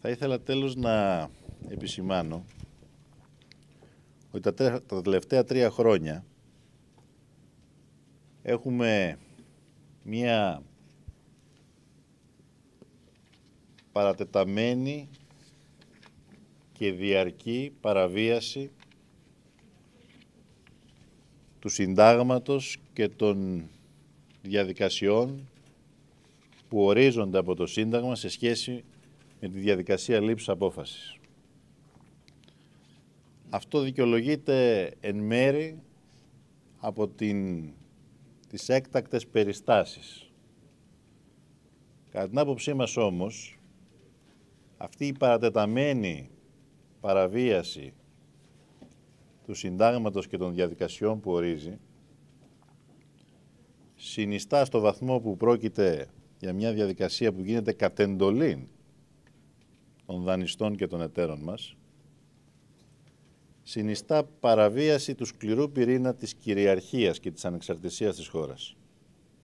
Θα ήθελα τέλος να επισημάνω ότι τα τελευταία 3 χρόνια έχουμε μία παρατεταμένη και διαρκή παραβίαση του συντάγματος και των διαδικασιών που ορίζονται από το Σύνταγμα σε σχέση με τη διαδικασία λήψης απόφασης. Αυτό δικαιολογείται εν μέρη από τις έκτακτες περιστάσεις. Κατά την άποψή μας όμως, αυτή η παρατεταμένη παραβίαση του Συντάγματος και των διαδικασιών που ορίζει συνιστά στο βαθμό που πρόκειται για μια διαδικασία που γίνεται κατ' εντολή των δανειστών και των εταίρων μας, συνιστά παραβίαση του σκληρού πυρήνα της κυριαρχίας και της ανεξαρτησίας της χώρας.